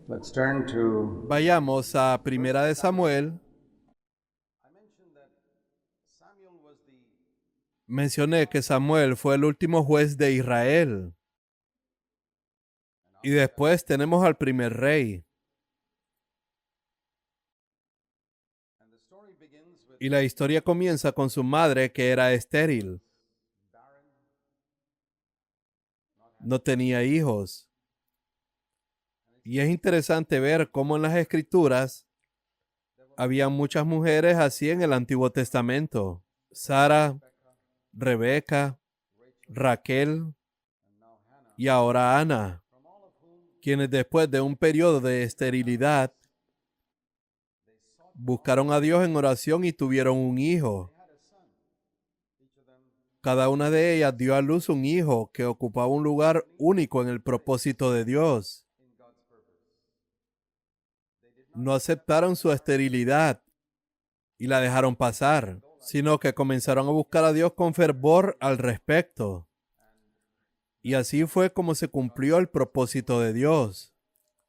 Let's turn to. Vayamos a Primera de Samuel. Mencioné que Samuel fue el último juez de Israel. Y después tenemos al primer rey. Y la historia comienza con su madre, que era estéril. No tenía hijos. Y es interesante ver cómo en las Escrituras había muchas mujeres así en el Antiguo Testamento. Sara, Rebeca, Raquel y ahora Ana, quienes después de un periodo de esterilidad buscaron a Dios en oración y tuvieron un hijo. Cada una de ellas dio a luz un hijo que ocupaba un lugar único en el propósito de Dios. No aceptaron su esterilidad y la dejaron pasar, sino que comenzaron a buscar a Dios con fervor al respecto. Y así fue como se cumplió el propósito de Dios.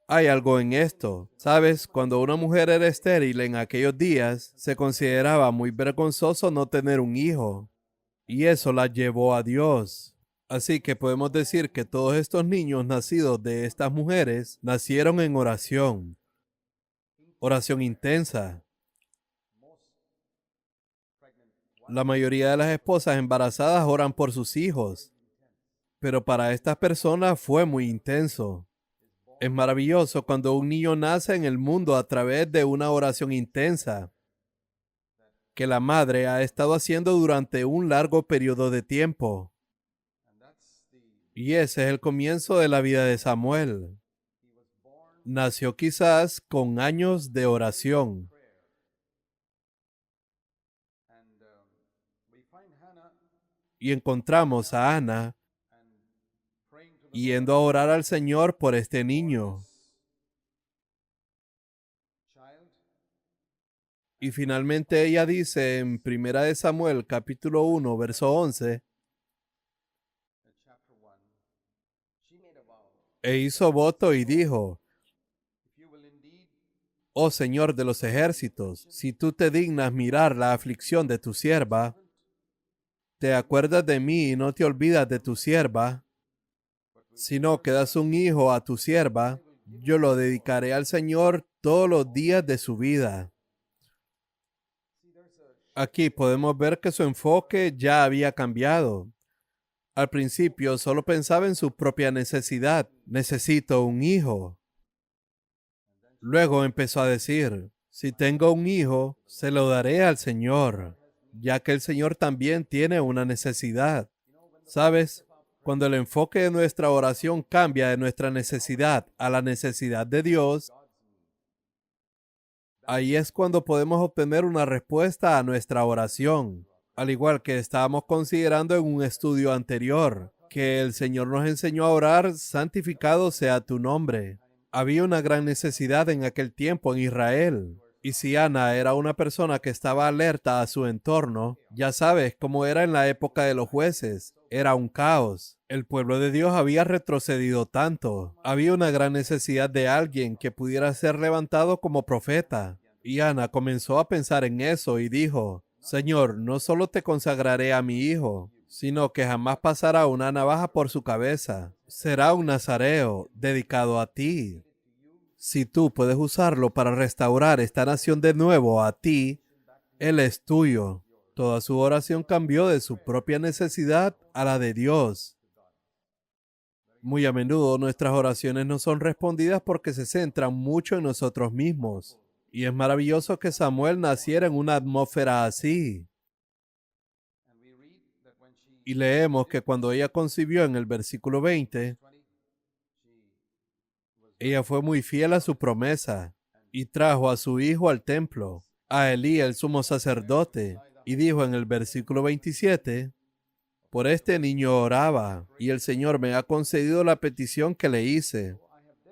Hay algo en esto. ¿Sabes? Cuando una mujer era estéril en aquellos días, se consideraba muy vergonzoso no tener un hijo. Y eso la llevó a Dios. Así que podemos decir que todos estos niños nacidos de estas mujeres nacieron en oración. Oración intensa. La mayoría de las esposas embarazadas oran por sus hijos, pero para estas personas fue muy intenso. Es maravilloso cuando un niño nace en el mundo a través de una oración intensa que la madre ha estado haciendo durante un largo periodo de tiempo. Y ese es el comienzo de la vida de Samuel. Nació quizás con años de oración. Y encontramos a Ana yendo a orar al Señor por este niño. Y finalmente ella dice en Primera de Samuel, capítulo 1, verso 11, e hizo voto y dijo: Oh Señor de los ejércitos, si tú te dignas mirar la aflicción de tu sierva, te acuerdas de mí y no te olvidas de tu sierva, sino que das un hijo a tu sierva, yo lo dedicaré al Señor todos los días de su vida. Aquí podemos ver que su enfoque ya había cambiado. Al principio solo pensaba en su propia necesidad. Necesito un hijo. Luego empezó a decir: si tengo un hijo, se lo daré al Señor, ya que el Señor también tiene una necesidad. ¿Sabes? Cuando el enfoque de nuestra oración cambia de nuestra necesidad a la necesidad de Dios, ahí es cuando podemos obtener una respuesta a nuestra oración. Al igual que estábamos considerando en un estudio anterior, que el Señor nos enseñó a orar: santificado sea tu nombre. Había una gran necesidad en aquel tiempo en Israel. Y si Ana era una persona que estaba alerta a su entorno, ya sabes cómo era en la época de los jueces. Era un caos. El pueblo de Dios había retrocedido tanto. Había una gran necesidad de alguien que pudiera ser levantado como profeta. Y Ana comenzó a pensar en eso y dijo: Señor, no solo te consagraré a mi hijo, sino que jamás pasará una navaja por su cabeza. Será un nazareo dedicado a ti. Si tú puedes usarlo para restaurar esta nación de nuevo a ti, él es tuyo. Toda su oración cambió de su propia necesidad a la de Dios. Muy a menudo nuestras oraciones no son respondidas porque se centran mucho en nosotros mismos. Y es maravilloso que Samuel naciera en una atmósfera así. Y leemos que cuando ella concibió en el versículo 20, ella fue muy fiel a su promesa y trajo a su hijo al templo, a Elí el sumo sacerdote, y dijo en el versículo 27, por este niño oraba, y el Señor me ha concedido la petición que le hice,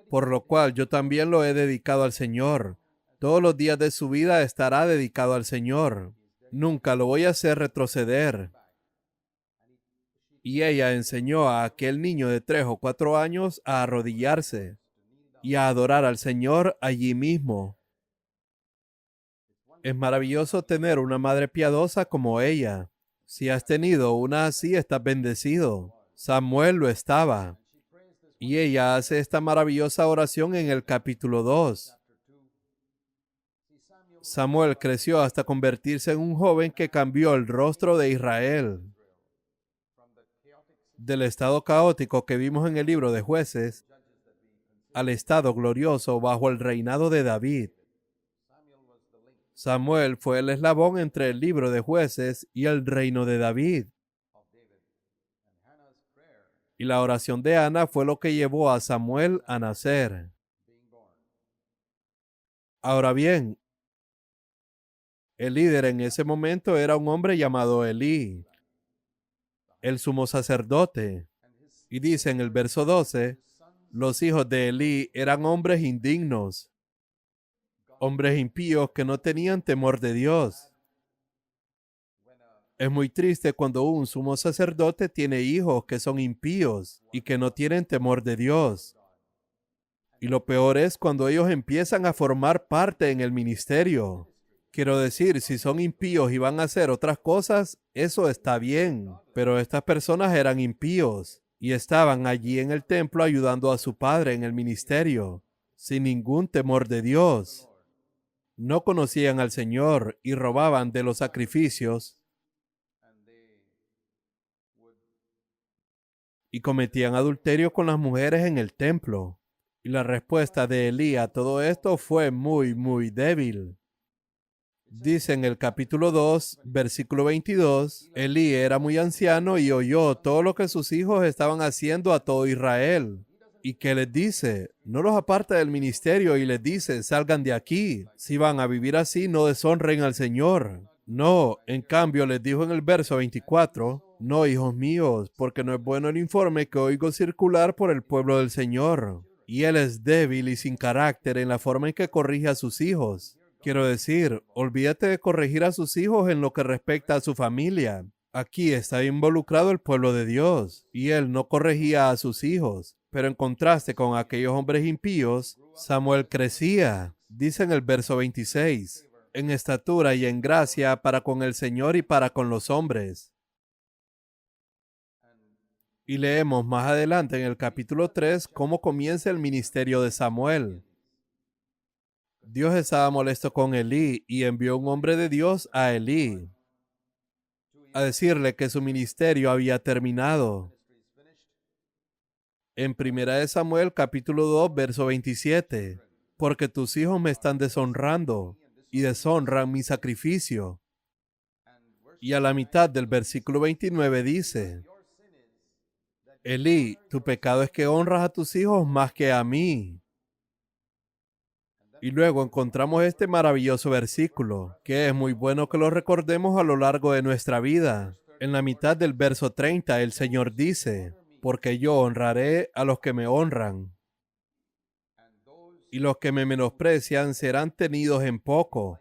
por lo cual yo también lo he dedicado al Señor. Todos los días de su vida estará dedicado al Señor. Nunca lo voy a hacer retroceder. Y ella enseñó a aquel niño de 3 o 4 años a arrodillarse. y a adorar al Señor allí mismo. Es maravilloso tener una madre piadosa como ella. Si has tenido una así, estás bendecido. Samuel lo estaba. Y ella hace esta maravillosa oración en el capítulo 2. Samuel creció hasta convertirse en un joven que cambió el rostro de Israel. Del estado caótico que vimos en el libro de Jueces al estado glorioso bajo el reinado de David. Samuel fue el eslabón entre el libro de Jueces y el reino de David. Y la oración de Ana fue lo que llevó a Samuel a nacer. Ahora bien, el líder en ese momento era un hombre llamado Elí, el sumo sacerdote. Y dice en el verso 12, los hijos de Elí eran hombres indignos, hombres impíos que no tenían temor de Dios. Es muy triste cuando un sumo sacerdote tiene hijos que son impíos y que no tienen temor de Dios. Y lo peor es cuando ellos empiezan a formar parte en el ministerio. Quiero decir, si son impíos y van a hacer otras cosas, eso está bien. Pero estas personas eran impíos y estaban allí en el templo ayudando a su padre en el ministerio, sin ningún temor de Dios. No conocían al Señor y robaban de los sacrificios y cometían adulterio con las mujeres en el templo. Y la respuesta de Elí a todo esto fue muy débil. Dice en el capítulo 2, versículo 22, Elí era muy anciano y oyó todo lo que sus hijos estaban haciendo a todo Israel. ¿Y qué les dice? No los aparta del ministerio y les dice, salgan de aquí. Si van a vivir así, no deshonren al Señor. No, en cambio les dijo en el verso 24, no, hijos míos, porque no es bueno el informe que oigo circular por el pueblo del Señor. Y él es débil y sin carácter en la forma en que corrige a sus hijos. Quiero decir, olvídate de corregir a sus hijos en lo que respecta a su familia. Aquí está involucrado el pueblo de Dios, y él no corregía a sus hijos. Pero en contraste con aquellos hombres impíos, Samuel crecía, dice en el verso 26, en estatura y en gracia para con el Señor y para con los hombres. Y leemos más adelante en el capítulo 3 cómo comienza el ministerio de Samuel. Dios estaba molesto con Elí y envió un hombre de Dios a Elí a decirle que su ministerio había terminado. En 1 Samuel capítulo 2, verso 27, porque tus hijos me están deshonrando y deshonran mi sacrificio. Y a la mitad del versículo 29 dice, Elí, tu pecado es que honras a tus hijos más que a mí. Y luego encontramos este maravilloso versículo, que es muy bueno que lo recordemos a lo largo de nuestra vida. En la mitad del verso 30, el Señor dice, porque yo honraré a los que me honran, y los que me menosprecian serán tenidos en poco.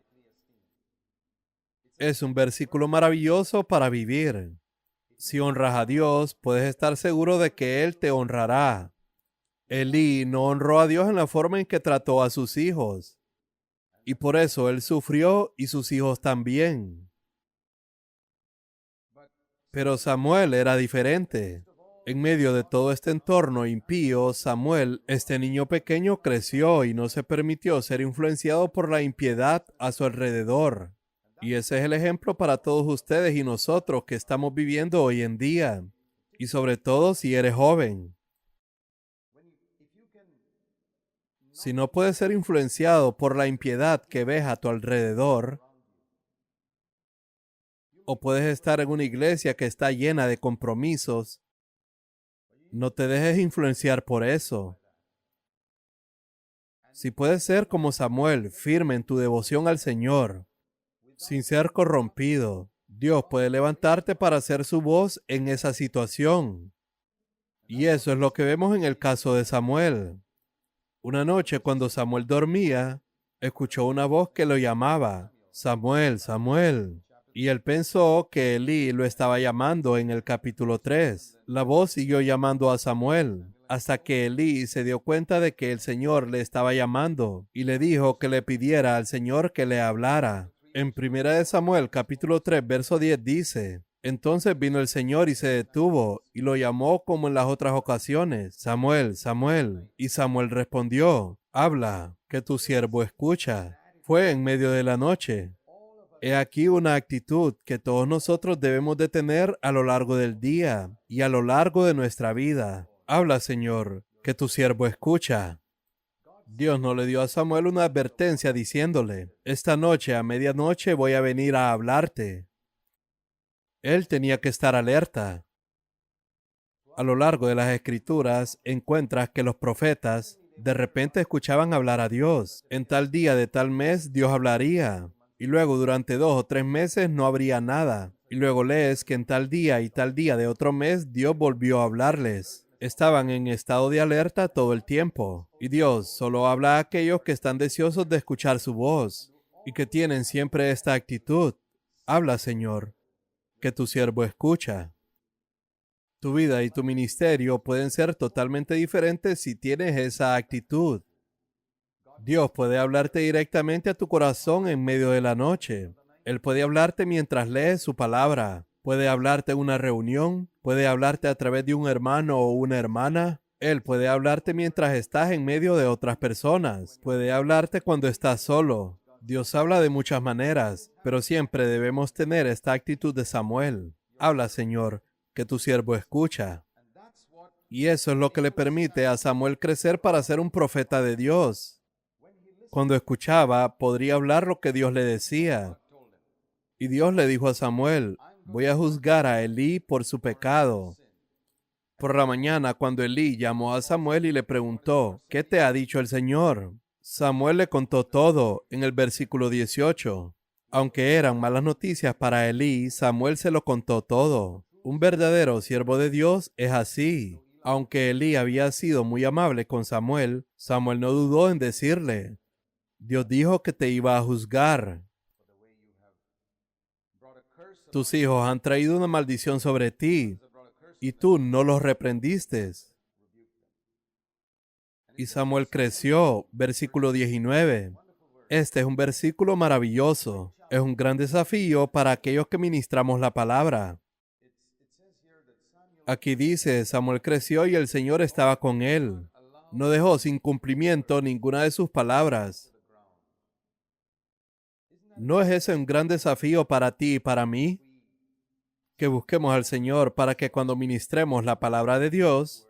Es un versículo maravilloso para vivir. Si honras a Dios, puedes estar seguro de que Él te honrará. Elí no honró a Dios en la forma en que trató a sus hijos. Y por eso él sufrió y sus hijos también. Pero Samuel era diferente. En medio de todo este entorno impío, Samuel, este niño pequeño, creció y no se permitió ser influenciado por la impiedad a su alrededor. Y ese es el ejemplo para todos ustedes y nosotros que estamos viviendo hoy en día. Y sobre todo si eres joven. Si no puedes ser influenciado por la impiedad que ves a tu alrededor, o puedes estar en una iglesia que está llena de compromisos, no te dejes influenciar por eso. Si puedes ser como Samuel, firme en tu devoción al Señor, sin ser corrompido, Dios puede levantarte para ser su voz en esa situación. Y eso es lo que vemos en el caso de Samuel. Una noche, cuando Samuel dormía, escuchó una voz que lo llamaba, Samuel, Samuel. Y él pensó que Elí lo estaba llamando en el capítulo 3. La voz siguió llamando a Samuel. hasta que Elí se dio cuenta de que el Señor le estaba llamando y le dijo que le pidiera al Señor que le hablara. En 1 Samuel capítulo 3 verso 10 dice: entonces vino el Señor y se detuvo y lo llamó como en las otras ocasiones: Samuel, Samuel. Y Samuel respondió: habla, que tu siervo escucha. Fue en medio de la noche. He aquí una actitud que todos nosotros debemos de tener a lo largo del día y a lo largo de nuestra vida. Habla, Señor, que tu siervo escucha. Dios no le dio a Samuel una advertencia diciéndole: esta noche a medianoche voy a venir a hablarte. Él tenía que estar alerta. A lo largo de las Escrituras encuentras que los profetas de repente escuchaban hablar a Dios. En tal día de tal mes Dios hablaría. Y luego durante 2 o 3 meses no habría nada. Y luego lees que en tal día y tal día de otro mes Dios volvió a hablarles. Estaban en estado de alerta todo el tiempo. Y Dios solo habla a aquellos que están deseosos de escuchar su voz y que tienen siempre esta actitud. Habla, Señor, que tu siervo escucha. Tu vida y tu ministerio pueden ser totalmente diferentes si tienes esa actitud. Dios puede hablarte directamente a tu corazón en medio de la noche. Él puede hablarte mientras lees su palabra. Puede hablarte en una reunión. Puede hablarte a través de un hermano o una hermana. Él puede hablarte mientras estás en medio de otras personas. Puede hablarte cuando estás solo. Dios habla de muchas maneras, pero siempre debemos tener esta actitud de Samuel. Habla, Señor, que tu siervo escucha. Y eso es lo que le permite a Samuel crecer para ser un profeta de Dios. Cuando escuchaba, podría hablar lo que Dios le decía. Y Dios le dijo a Samuel: voy a juzgar a Elí por su pecado. Por la mañana, cuando Elí llamó a Samuel y le preguntó: ¿qué te ha dicho el Señor? Samuel le contó todo en el versículo 18. Aunque eran malas noticias para Elí, Samuel se lo contó todo. Un verdadero siervo de Dios es así. Aunque Elí había sido muy amable con Samuel, Samuel no dudó en decirle: Dios dijo que te iba a juzgar. Tus hijos han traído una maldición sobre ti y tú no los reprendiste. Y Samuel creció. Versículo 19. Este es un versículo maravilloso. Es un gran desafío para aquellos que ministramos la palabra. Aquí dice: Samuel creció y el Señor estaba con él. No dejó sin cumplimiento ninguna de sus palabras. ¿No es ese un gran desafío para ti y para mí? Que busquemos al Señor para que cuando ministremos la palabra de Dios,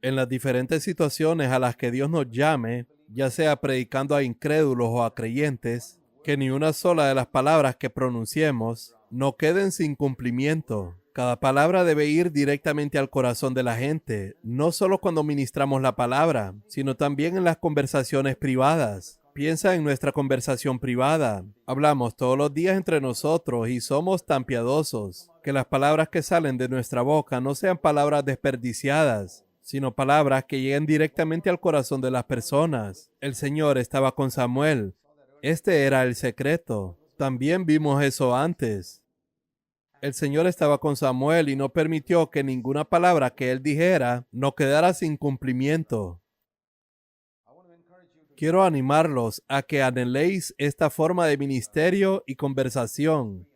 en las diferentes situaciones a las que Dios nos llame, ya sea predicando a incrédulos o a creyentes, que ni una sola de las palabras que pronunciemos no queden sin cumplimiento. Cada palabra debe ir directamente al corazón de la gente, no solo cuando ministramos la palabra, sino también en las conversaciones privadas. Piensa en nuestra conversación privada. Hablamos todos los días entre nosotros y somos tan piadosos. Que las palabras que salen de nuestra boca no sean palabras desperdiciadas, sino palabras que lleguen directamente al corazón de las personas. El Señor estaba con Samuel. Este era el secreto. También vimos eso antes. El Señor estaba con Samuel y no permitió que ninguna palabra que él dijera no quedara sin cumplimiento. Quiero animarlos a que anheléis esta forma de ministerio y conversación.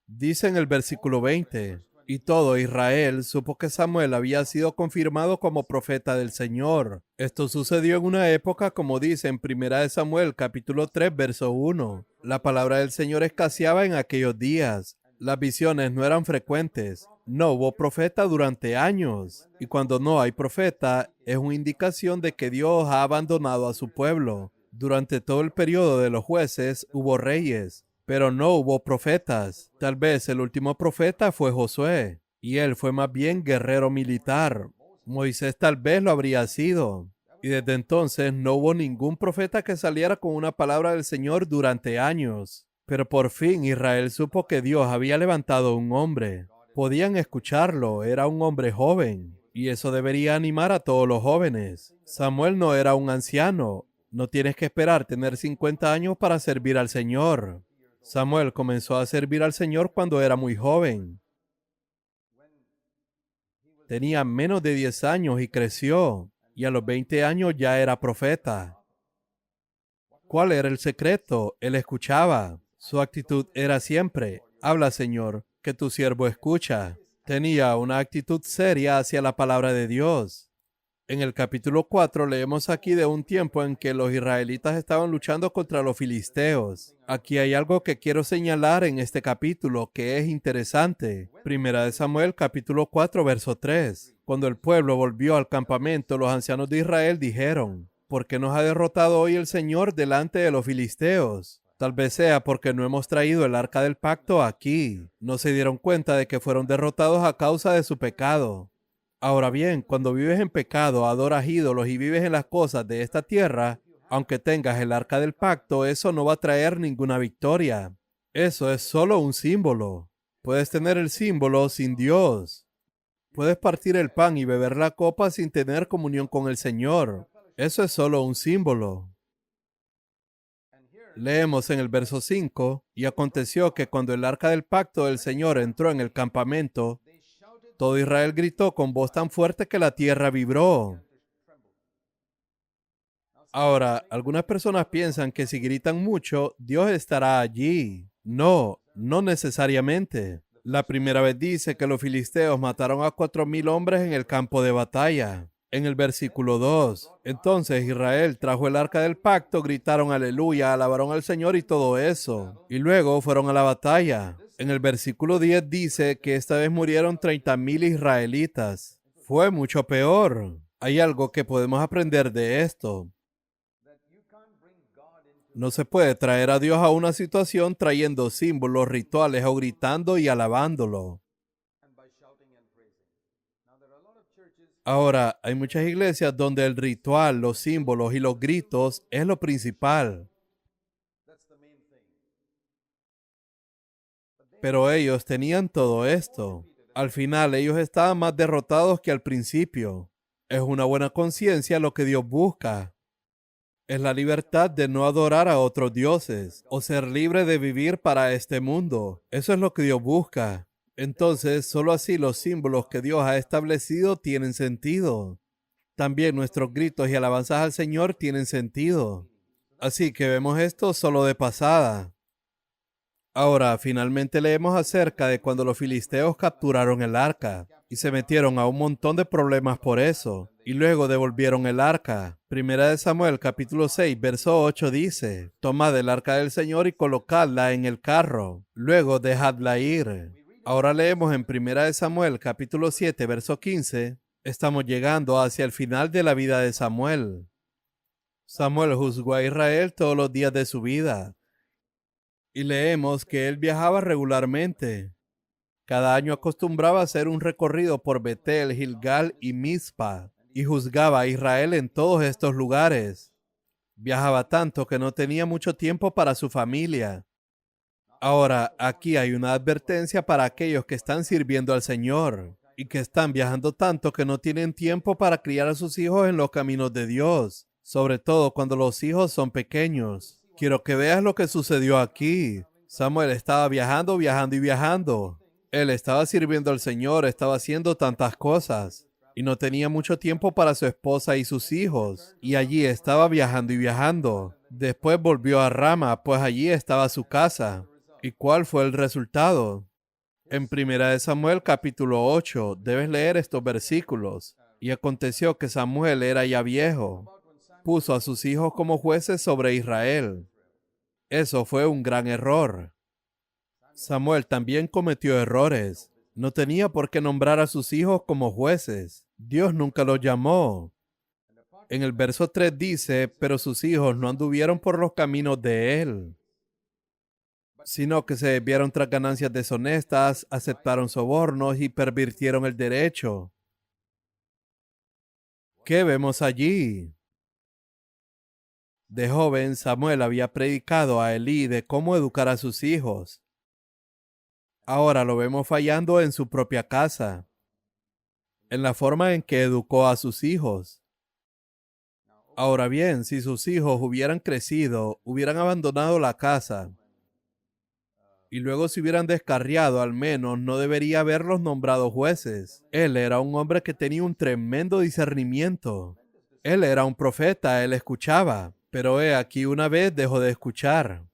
Dice en el versículo 20: y todo Israel supo que Samuel había sido confirmado como profeta del Señor. Esto sucedió en una época, como dice en 1 Samuel capítulo 3 verso 1. La palabra del Señor escaseaba en aquellos días. Las visiones no eran frecuentes. No hubo profeta durante años. Y cuando no hay profeta, es una indicación de que Dios ha abandonado a su pueblo. Durante todo el periodo de los jueces hubo reyes, pero no hubo profetas. Tal vez el último profeta fue Josué, y él fue más bien guerrero militar. Moisés tal vez lo habría sido. Y desde entonces no hubo ningún profeta que saliera con una palabra del Señor durante años. Pero por fin Israel supo que Dios había levantado un hombre. Podían escucharlo, era un hombre joven. Y eso debería animar a todos los jóvenes. Samuel no era un anciano. No tienes que esperar tener 50 años para servir al Señor. Samuel comenzó a servir al Señor cuando era muy joven. Tenía menos de 10 años y creció, y a los 20 años ya era profeta. ¿Cuál era el secreto? Él escuchaba. Su actitud era siempre: habla, Señor, que tu siervo escucha. Tenía una actitud seria hacia la palabra de Dios. En el capítulo 4 leemos aquí de un tiempo en que los israelitas estaban luchando contra los filisteos. Aquí hay algo que quiero señalar en este capítulo que es interesante. Primera de Samuel, capítulo 4, verso 3. Cuando el pueblo volvió al campamento, los ancianos de Israel dijeron: ¿por qué nos ha derrotado hoy el Señor delante de los filisteos? Tal vez sea porque no hemos traído el arca del pacto aquí. No se dieron cuenta de que fueron derrotados a causa de su pecado. Ahora bien, cuando vives en pecado, adoras ídolos y vives en las cosas de esta tierra, aunque tengas el arca del pacto, eso no va a traer ninguna victoria. Eso es solo un símbolo. Puedes tener el símbolo sin Dios. Puedes partir el pan y beber la copa sin tener comunión con el Señor. Eso es solo un símbolo. Leemos en el verso 5, y aconteció que cuando el arca del pacto del Señor entró en el campamento, todo Israel gritó con voz tan fuerte que la tierra vibró. Ahora, algunas personas piensan que si gritan mucho, Dios estará allí. No, no necesariamente. La primera vez dice que los filisteos mataron a 4,000 hombres en el campo de batalla. En el versículo 2, entonces Israel trajo el arca del pacto, gritaron aleluya, alabaron al Señor y todo eso. Y luego fueron a la batalla. En el versículo 10 dice que esta vez murieron 30,000 israelitas. Fue mucho peor. Hay algo que podemos aprender de esto. No se puede traer a Dios a una situación trayendo símbolos, rituales o gritando y alabándolo. Ahora, hay muchas iglesias donde el ritual, los símbolos y los gritos es lo principal. Pero ellos tenían todo esto. Al final, ellos estaban más derrotados que al principio. Es una buena conciencia lo que Dios busca. Es la libertad de no adorar a otros dioses o ser libre de vivir para este mundo. Eso es lo que Dios busca. Entonces, solo así los símbolos que Dios ha establecido tienen sentido. También nuestros gritos y alabanzas al Señor tienen sentido. Así que vemos esto solo de pasada. Ahora, finalmente leemos acerca de cuando los filisteos capturaron el arca y se metieron a un montón de problemas por eso, y luego devolvieron el arca. Primera de Samuel, capítulo 6, verso 8 dice: tomad el arca del Señor y colocadla en el carro, luego dejadla ir. Ahora leemos en Primera de Samuel, capítulo 7, verso 15. Estamos llegando hacia el final de la vida de Samuel. Samuel juzgó a Israel todos los días de su vida. Y leemos que él viajaba regularmente. Cada año acostumbraba a hacer un recorrido por Betel, Gilgal y Mizpa, y juzgaba a Israel en todos estos lugares. Viajaba tanto que no tenía mucho tiempo para su familia. Ahora, aquí hay una advertencia para aquellos que están sirviendo al Señor y que están viajando tanto que no tienen tiempo para criar a sus hijos en los caminos de Dios, sobre todo cuando los hijos son pequeños. Quiero que veas lo que sucedió aquí. Samuel estaba viajando, viajando y viajando. Él estaba sirviendo al Señor, estaba haciendo tantas cosas y no tenía mucho tiempo para su esposa y sus hijos. Y allí estaba viajando y viajando. Después volvió a Rama, pues allí estaba su casa. ¿Y cuál fue el resultado? En Primera de Samuel capítulo 8, debes leer estos versículos. Y aconteció que Samuel era ya viejo. Puso a sus hijos como jueces sobre Israel. Eso fue un gran error. Samuel también cometió errores. No tenía por qué nombrar a sus hijos como jueces. Dios nunca los llamó. En el verso 3 dice: pero sus hijos no anduvieron por los caminos de él, sino que se desviaron tras ganancias deshonestas, aceptaron sobornos y pervirtieron el derecho. ¿Qué vemos allí? De joven, Samuel había predicado a Elí de cómo educar a sus hijos. Ahora lo vemos fallando en su propia casa, en la forma en que educó a sus hijos. Ahora bien, si sus hijos hubieran crecido, hubieran abandonado la casa, y luego se hubieran descarriado, al menos no debería haberlos nombrado jueces. Él era un hombre que tenía un tremendo discernimiento. Él era un profeta, él escuchaba, pero he aquí una vez dejó de escuchar.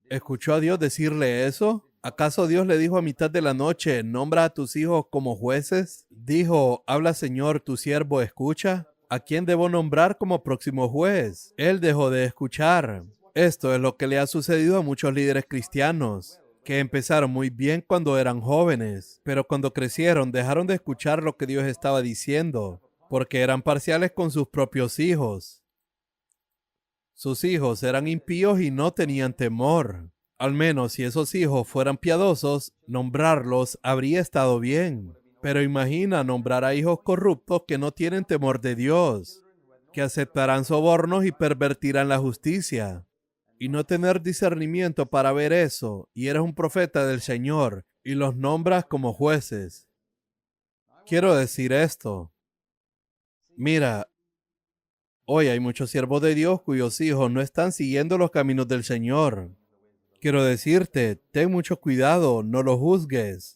¿Escuchó a Dios decirle eso? ¿Acaso Dios le dijo a mitad de la noche, nombra a tus hijos como jueces? Dijo, habla Señor, tu siervo escucha. ¿A quién debo nombrar como próximo juez? Él dejó de escuchar. Esto es lo que le ha sucedido a muchos líderes cristianos, que empezaron muy bien cuando eran jóvenes, pero cuando crecieron dejaron de escuchar lo que Dios estaba diciendo, porque eran parciales con sus propios hijos. Sus hijos eran impíos y no tenían temor. Al menos si esos hijos fueran piadosos, nombrarlos habría estado bien. Pero imagina nombrar a hijos corruptos que no tienen temor de Dios, que aceptarán sobornos y pervertirán la justicia, y no tener discernimiento para ver eso, y eres un profeta del Señor, y los nombras como jueces. Quiero decir esto. Mira, hoy hay muchos siervos de Dios cuyos hijos no están siguiendo los caminos del Señor. Quiero decirte, ten mucho cuidado, no los juzgues.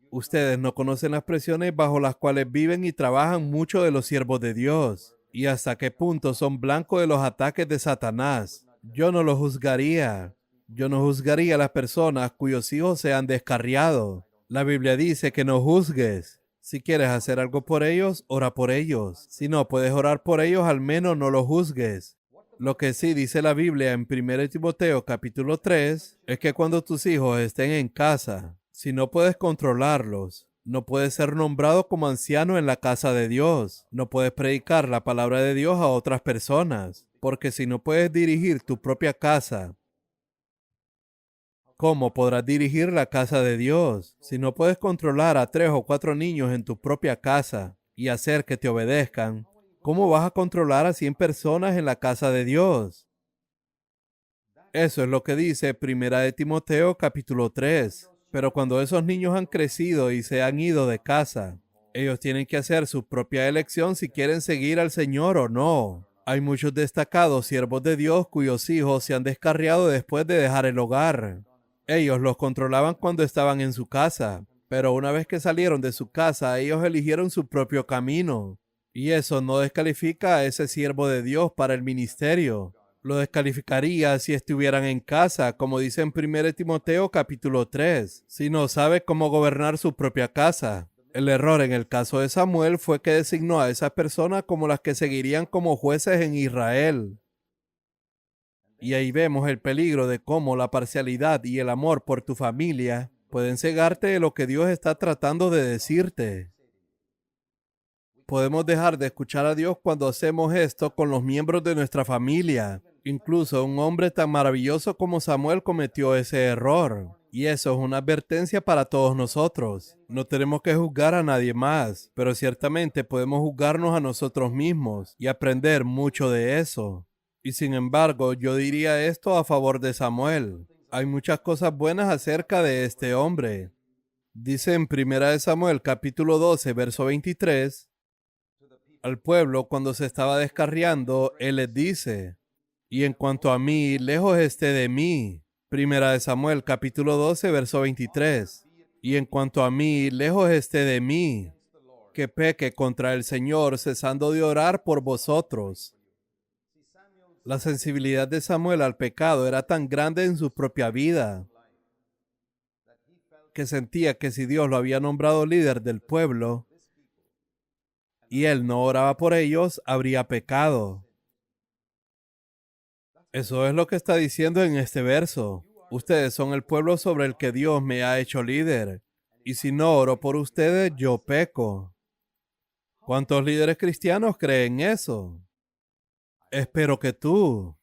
Ustedes no conocen las presiones bajo las cuales viven y trabajan muchos de los siervos de Dios, y hasta qué punto son blancos de los ataques de Satanás. Yo no los juzgaría. Yo no juzgaría a las personas cuyos hijos se han descarriado. La Biblia dice que no juzgues. Si quieres hacer algo por ellos, ora por ellos. Si no puedes orar por ellos, al menos no los juzgues. Lo que sí dice la Biblia en 1 Timoteo capítulo 3 es que cuando tus hijos estén en casa, si no puedes controlarlos, no puedes ser nombrado como anciano en la casa de Dios. No puedes predicar la palabra de Dios a otras personas, porque si no puedes dirigir tu propia casa, ¿cómo podrás dirigir la casa de Dios? Si no puedes controlar a 3 o 4 niños en tu propia casa y hacer que te obedezcan, ¿cómo vas a controlar a 100 personas en la casa de Dios? Eso es lo que dice 1 Timoteo capítulo 3. Pero cuando esos niños han crecido y se han ido de casa, ellos tienen que hacer su propia elección si quieren seguir al Señor o no. Hay muchos destacados siervos de Dios cuyos hijos se han descarriado después de dejar el hogar. Ellos los controlaban cuando estaban en su casa, pero una vez que salieron de su casa, ellos eligieron su propio camino. Y eso no descalifica a ese siervo de Dios para el ministerio. Lo descalificaría si estuvieran en casa, como dice en 1 Timoteo capítulo 3, si no sabe cómo gobernar su propia casa. El error en el caso de Samuel fue que designó a esas personas como las que seguirían como jueces en Israel. Y ahí vemos el peligro de cómo la parcialidad y el amor por tu familia pueden cegarte de lo que Dios está tratando de decirte. Podemos dejar de escuchar a Dios cuando hacemos esto con los miembros de nuestra familia. Incluso un hombre tan maravilloso como Samuel cometió ese error. Y eso es una advertencia para todos nosotros. No tenemos que juzgar a nadie más, pero ciertamente podemos juzgarnos a nosotros mismos y aprender mucho de eso. Y sin embargo, yo diría esto a favor de Samuel. Hay muchas cosas buenas acerca de este hombre. Dice en 1 Samuel capítulo 12, verso 23, al pueblo cuando se estaba descarriando, él les dice, y en cuanto a mí, lejos esté de mí. 1 Samuel capítulo 12, verso 23. Y en cuanto a mí, lejos esté de mí, que peque contra el Señor, cesando de orar por vosotros. La sensibilidad de Samuel al pecado era tan grande en su propia vida, que sentía que si Dios lo había nombrado líder del pueblo, y él no oraba por ellos, habría pecado. Eso es lo que está diciendo en este verso. Ustedes son el pueblo sobre el que Dios me ha hecho líder. Y si no oro por ustedes, yo peco. ¿Cuántos líderes cristianos creen eso? Espero que tú,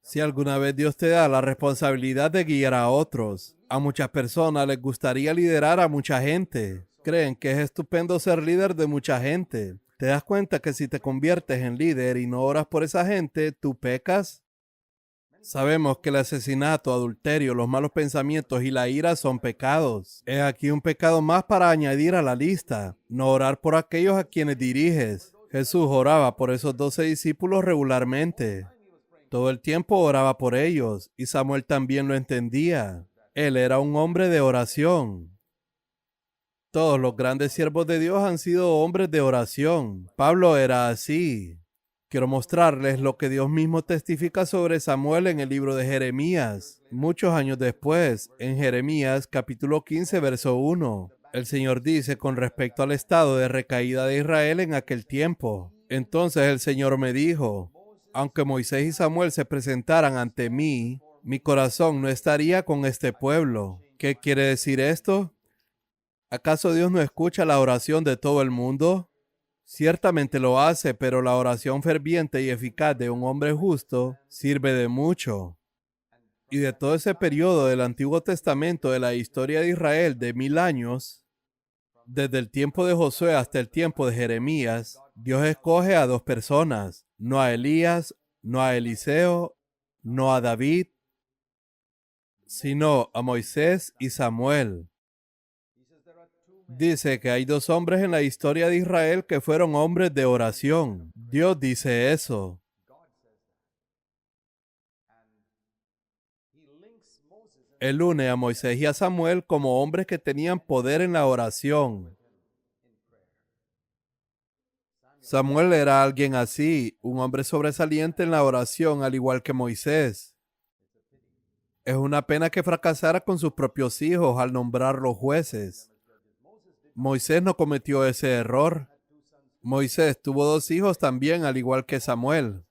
si alguna vez Dios te da la responsabilidad de guiar a otros, a muchas personas les gustaría liderar a mucha gente. Creen que es estupendo ser líder de mucha gente. ¿Te das cuenta que si te conviertes en líder y no oras por esa gente, tú pecas? Sabemos que el asesinato, adulterio, los malos pensamientos y la ira son pecados. He aquí un pecado más para añadir a la lista: no orar por aquellos a quienes diriges. Jesús oraba por esos 12 discípulos regularmente. Todo el tiempo oraba por ellos, y Samuel también lo entendía. Él era un hombre de oración. Todos los grandes siervos de Dios han sido hombres de oración. Pablo era así. Quiero mostrarles lo que Dios mismo testifica sobre Samuel en el libro de Jeremías. Muchos años después, en Jeremías capítulo 15, verso 1, el Señor dice con respecto al estado de recaída de Israel en aquel tiempo. Entonces el Señor me dijo, aunque Moisés y Samuel se presentaran ante mí, mi corazón no estaría con este pueblo. ¿Qué quiere decir esto? ¿Acaso Dios no escucha la oración de todo el mundo? Ciertamente lo hace, pero la oración ferviente y eficaz de un hombre justo sirve de mucho. Y de todo ese periodo del Antiguo Testamento de la historia de Israel de 1000 años, desde el tiempo de Josué hasta el tiempo de Jeremías, Dios escoge a dos personas, no a Elías, no a Eliseo, no a David, sino a Moisés y Samuel. Dice que hay dos hombres en la historia de Israel que fueron hombres de oración. Dios dice eso. Él une a Moisés y a Samuel como hombres que tenían poder en la oración. Samuel era alguien así, un hombre sobresaliente en la oración, al igual que Moisés. Es una pena que fracasara con sus propios hijos al nombrar los jueces. Moisés no cometió ese error. Moisés tuvo dos hijos también, al igual que Samuel.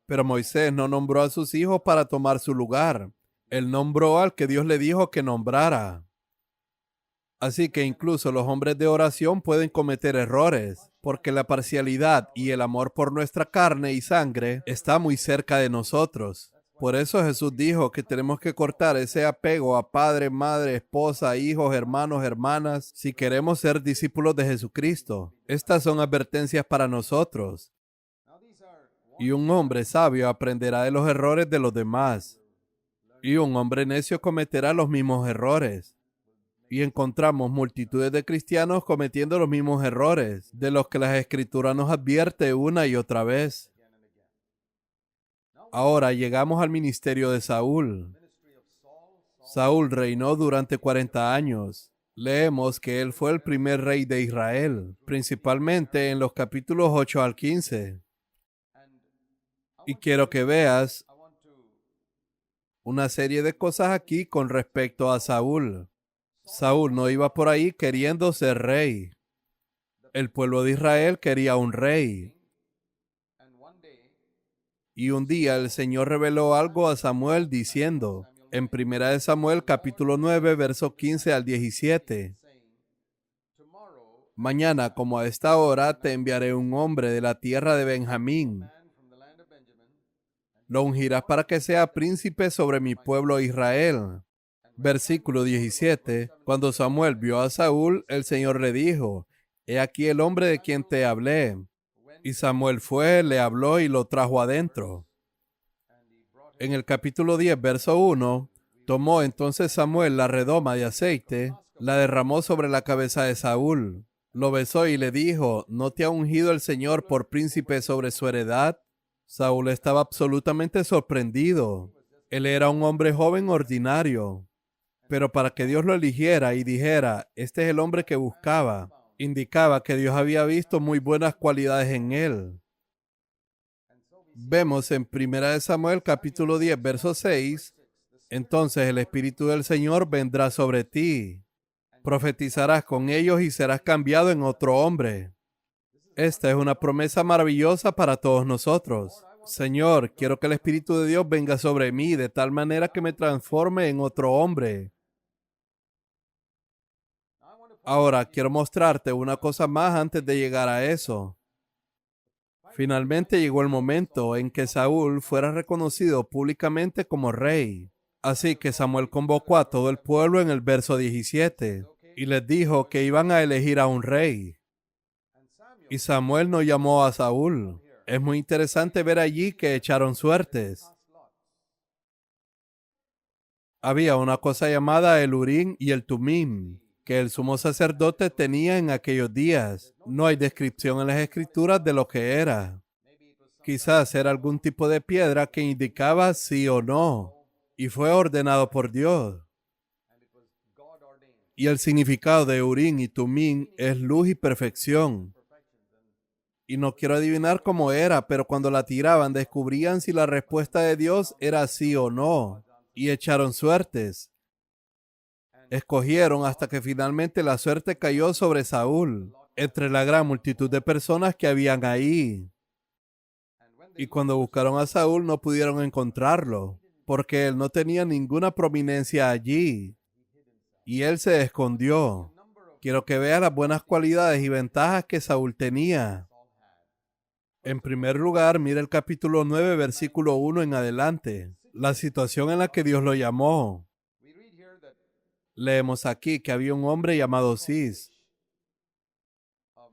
Pero Moisés no nombró a sus hijos para tomar su lugar. Él nombró al que Dios le dijo que nombrara. Así que incluso los hombres de oración pueden cometer errores, porque la parcialidad y el amor por nuestra carne y sangre está muy cerca de nosotros. Por eso Jesús dijo que tenemos que cortar ese apego a padre, madre, esposa, hijos, hermanos, hermanas, si queremos ser discípulos de Jesucristo. Estas son advertencias para nosotros. Y un hombre sabio aprenderá de los errores de los demás. Y un hombre necio cometerá los mismos errores. Y encontramos multitudes de cristianos cometiendo los mismos errores, de los que las Escrituras nos advierte una y otra vez. Ahora llegamos al ministerio de Saúl. Saúl reinó durante 40 años. Leemos que él fue el primer rey de Israel, principalmente en los capítulos 8 al 15. Y quiero que veas una serie de cosas aquí con respecto a Saúl. Saúl no iba por ahí queriendo ser rey. El pueblo de Israel quería un rey. Y un día el Señor reveló algo a Samuel diciendo, en 1 Samuel capítulo 9, verso 15 al 17, mañana como a esta hora te enviaré un hombre de la tierra de Benjamín. Lo ungirás para que sea príncipe sobre mi pueblo Israel. Versículo 17. Cuando Samuel vio a Saúl, el Señor le dijo, he aquí el hombre de quien te hablé. Y Samuel fue, le habló y lo trajo adentro. En el capítulo 10, verso 1, tomó entonces Samuel la redoma de aceite, la derramó sobre la cabeza de Saúl, lo besó y le dijo, ¿no te ha ungido el Señor por príncipe sobre su heredad? Saúl estaba absolutamente sorprendido. Él era un hombre joven ordinario. Pero para que Dios lo eligiera y dijera, este es el hombre que buscaba, indicaba que Dios había visto muy buenas cualidades en él. Vemos en 1 Samuel capítulo 10, verso 6, entonces el Espíritu del Señor vendrá sobre ti. Profetizarás con ellos y serás cambiado en otro hombre. Esta es una promesa maravillosa para todos nosotros. Señor, quiero que el Espíritu de Dios venga sobre mí de tal manera que me transforme en otro hombre. Ahora, quiero mostrarte una cosa más antes de llegar a eso. Finalmente llegó el momento en que Saúl fuera reconocido públicamente como rey. Así que Samuel convocó a todo el pueblo en el verso 17 y les dijo que iban a elegir a un rey. Y Samuel no llamó a Saúl. Es muy interesante ver allí que echaron suertes. Había una cosa llamada el Urim y el Tumim, que el sumo sacerdote tenía en aquellos días. No hay descripción en las Escrituras de lo que era. Quizás era algún tipo de piedra que indicaba sí o no. y fue ordenado por Dios. Y el significado de Urim y Tumim es luz y perfección. Y no quiero adivinar cómo era, pero cuando la tiraban descubrían si la respuesta de Dios era sí o no. Y echaron suertes. Escogieron hasta que finalmente la suerte cayó sobre Saúl, entre la gran multitud de personas que habían ahí. Y cuando buscaron a Saúl no pudieron encontrarlo, porque él no tenía ninguna prominencia allí. Y él se escondió. Quiero que veas las buenas cualidades y ventajas que Saúl tenía. En primer lugar, mira el capítulo 9, versículo 1 en adelante. La situación en la que Dios lo llamó. Leemos aquí que había un hombre llamado Cis,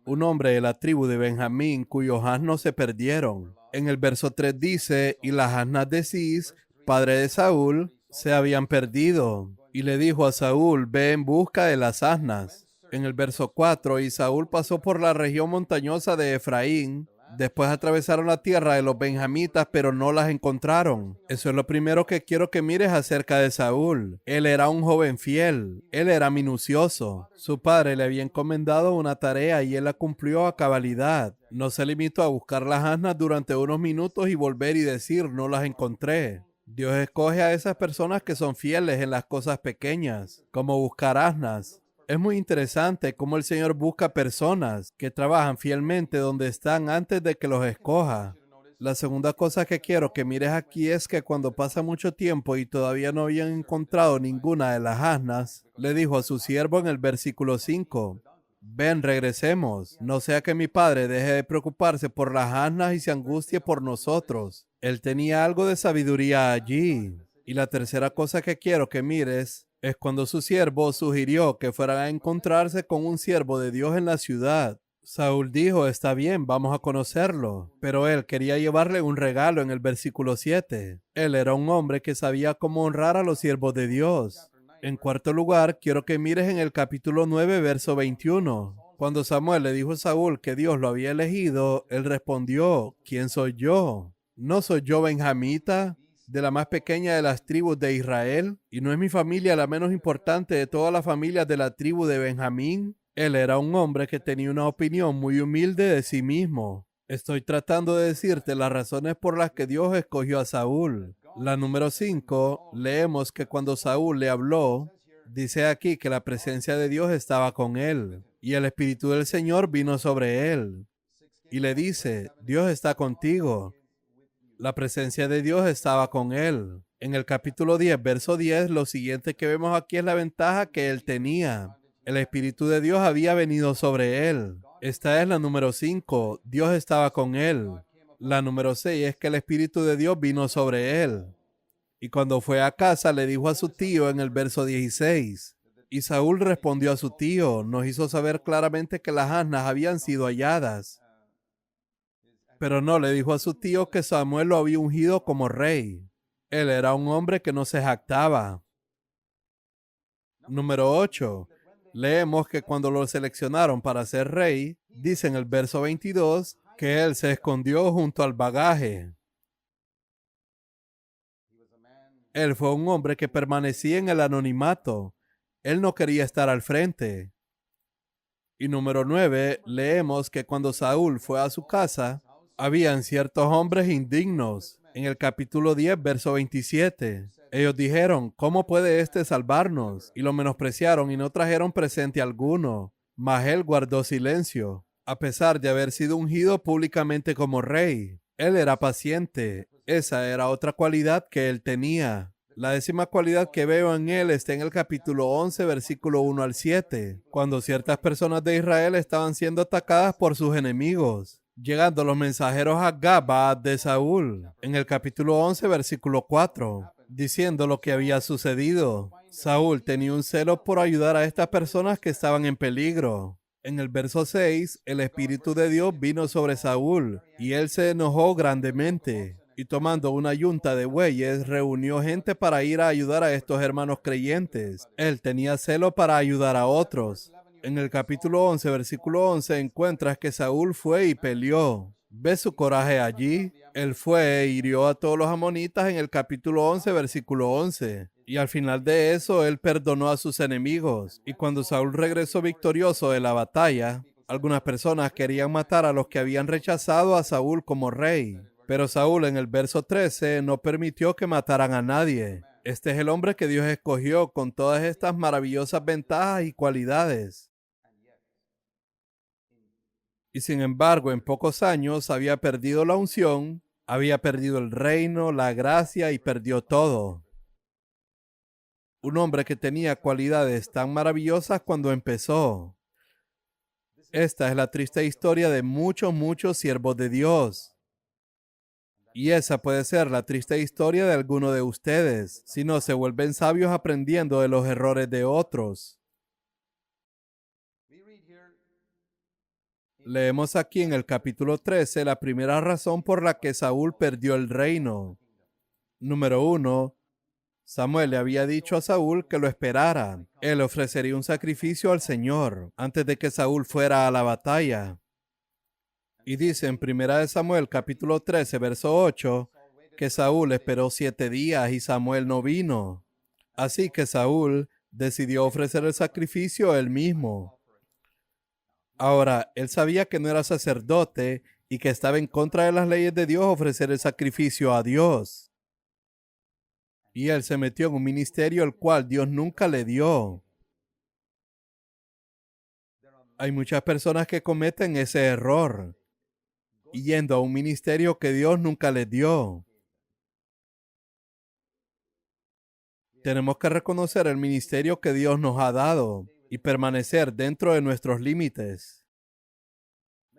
un hombre de la tribu de Benjamín cuyos asnos se perdieron. En el verso 3 dice, y las asnas de Cis, padre de Saúl, se habían perdido. Y le dijo a Saúl, ve en busca de las asnas. En el verso 4, y Saúl pasó por la región montañosa de Efraín. Después atravesaron la tierra de los benjamitas, pero no las encontraron. Eso es lo primero que quiero que mires acerca de Saúl. Él era un joven fiel. Él era minucioso. Su padre le había encomendado una tarea y él la cumplió a cabalidad. No se limitó a buscar las asnas durante unos minutos y volver y decir, no las encontré. Dios escoge a esas personas que son fieles en las cosas pequeñas, como buscar asnas. Es muy interesante cómo el Señor busca personas que trabajan fielmente donde están antes de que los escoja. La segunda cosa que quiero que mires aquí es que cuando pasa mucho tiempo y todavía no habían encontrado ninguna de las asnas, le dijo a su siervo en el versículo 5, ven, regresemos, no sea que mi padre deje de preocuparse por las asnas y se angustie por nosotros. Él tenía algo de sabiduría allí. Y la tercera cosa que quiero que mires es cuando su siervo sugirió que fueran a encontrarse con un siervo de Dios en la ciudad. Saúl dijo, está bien, vamos a conocerlo. Pero él quería llevarle un regalo en el versículo 7. Él era un hombre que sabía cómo honrar a los siervos de Dios. En cuarto lugar, quiero que mires en el capítulo 9, verso 21. Cuando Samuel le dijo a Saúl que Dios lo había elegido, él respondió, ¿quién soy yo? ¿No soy yo benjamita, de la más pequeña de las tribus de Israel? ¿Y no es mi familia la menos importante de todas las familias de la tribu de Benjamín? Él era un hombre que tenía una opinión muy humilde de sí mismo. Estoy tratando de decirte las razones por las que Dios escogió a Saúl. La número 5, leemos que cuando Saúl le habló, dice aquí que la presencia de Dios estaba con él y el Espíritu del Señor vino sobre él. Y le dice, Dios está contigo. La presencia de Dios estaba con él. En el capítulo 10, verso 10, lo siguiente que vemos aquí es la ventaja que él tenía. El Espíritu de Dios había venido sobre él. Esta es la número 5. Dios estaba con él. La número 6 es que el Espíritu de Dios vino sobre él. Y cuando fue a casa le dijo a su tío en el verso 16. Y Saúl respondió a su tío, nos hizo saber claramente que las asnas habían sido halladas. Pero no le dijo a su tío que Samuel lo había ungido como rey. Él era un hombre que no se jactaba. Número 8. Leemos que cuando lo seleccionaron para ser rey, dice en el verso 22, que él se escondió junto al bagaje. Él fue un hombre que permanecía en el anonimato. Él no quería estar al frente. Y número 9, leemos que cuando Saúl fue a su casa, habían ciertos hombres indignos. En el capítulo 10, verso 27. Ellos dijeron, ¿cómo puede éste salvarnos? Y lo menospreciaron y no trajeron presente alguno. Mas él guardó silencio, a pesar de haber sido ungido públicamente como rey. Él era paciente. Esa era otra cualidad que él tenía. La 10ª cualidad que veo en él está en el capítulo 11, versículo 1 al 7, cuando ciertas personas de Israel estaban siendo atacadas por sus enemigos, llegando los mensajeros a Gabaa de Saúl, en el capítulo 11, versículo 4, diciendo lo que había sucedido. Saúl tenía un celo por ayudar a estas personas que estaban en peligro. En el verso 6, el Espíritu de Dios vino sobre Saúl, y él se enojó grandemente. Y tomando una yunta de bueyes, reunió gente para ir a ayudar a estos hermanos creyentes. Él tenía celo para ayudar a otros. En el capítulo 11, versículo 11, encuentras que Saúl fue y peleó. ¿Ve su coraje allí? Él fue e hirió a todos los amonitas en el capítulo 11, versículo 11. Y al final de eso, él perdonó a sus enemigos. Y cuando Saúl regresó victorioso de la batalla, algunas personas querían matar a los que habían rechazado a Saúl como rey. Pero Saúl en el verso 13 no permitió que mataran a nadie. Este es el hombre que Dios escogió con todas estas maravillosas ventajas y cualidades. Y sin embargo, en pocos años había perdido la unción, había perdido el reino, la gracia y perdió todo. Un hombre que tenía cualidades tan maravillosas cuando empezó. Esta es la triste historia de muchos siervos de Dios. Y esa puede ser la triste historia de alguno de ustedes, si no se vuelven sabios aprendiendo de los errores de otros. Leemos aquí en el capítulo 13 la primera razón por la que Saúl perdió el reino. Número 1. Samuel le había dicho a Saúl que lo esperara. Él ofrecería un sacrificio al Señor antes de que Saúl fuera a la batalla. Y dice en 1 Samuel capítulo 13, verso 8, que Saúl esperó 7 días y Samuel no vino. Así que Saúl decidió ofrecer el sacrificio él mismo. Ahora, él sabía que no era sacerdote y que estaba en contra de las leyes de Dios ofrecer el sacrificio a Dios. Y él se metió en un ministerio el cual Dios nunca le dio. Hay muchas personas que cometen ese error, yendo a un ministerio que Dios nunca les dio. Tenemos que reconocer el ministerio que Dios nos ha dado y permanecer dentro de nuestros límites.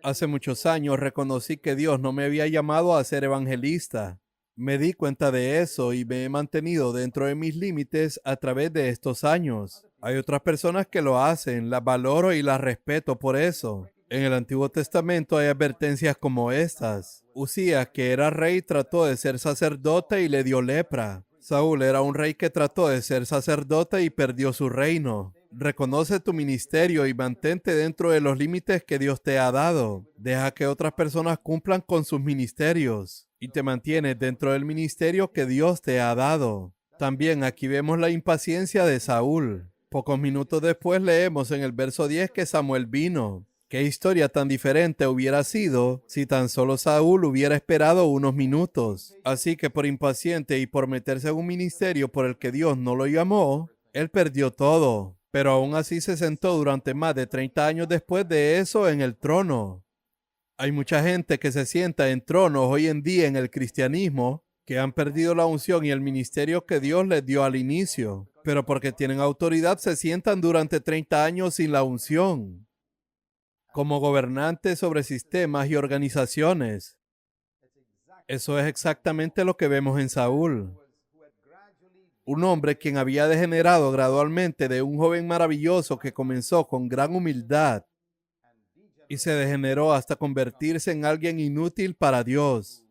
Hace muchos años reconocí que Dios no me había llamado a ser evangelista. Me di cuenta de eso y me he mantenido dentro de mis límites a través de estos años. Hay otras personas que lo hacen, las valoro y las respeto por eso. En el Antiguo Testamento hay advertencias como estas. Usías, que era rey, trató de ser sacerdote y le dio lepra. Saúl era un rey que trató de ser sacerdote y perdió su reino. Reconoce tu ministerio y mantente dentro de los límites que Dios te ha dado. Deja que otras personas cumplan con sus ministerios y te mantienes dentro del ministerio que Dios te ha dado. También aquí vemos la impaciencia de Saúl. Pocos minutos después leemos en el verso 10 que Samuel vino. ¿Qué historia tan diferente hubiera sido si tan solo Saúl hubiera esperado unos minutos? Así que por impaciente y por meterse en un ministerio por el que Dios no lo llamó, él perdió todo. Pero aún así se sentó durante más de 30 años después de eso en el trono. Hay mucha gente que se sienta en tronos hoy en día en el cristianismo que han perdido la unción y el ministerio que Dios les dio al inicio, pero porque tienen autoridad se sientan durante 30 años sin la unción, como gobernantes sobre sistemas y organizaciones. Eso es exactamente lo que vemos en Saúl. Un hombre quien había degenerado gradualmente de un joven maravilloso que comenzó con gran humildad y se degeneró hasta convertirse en alguien inútil para Dios.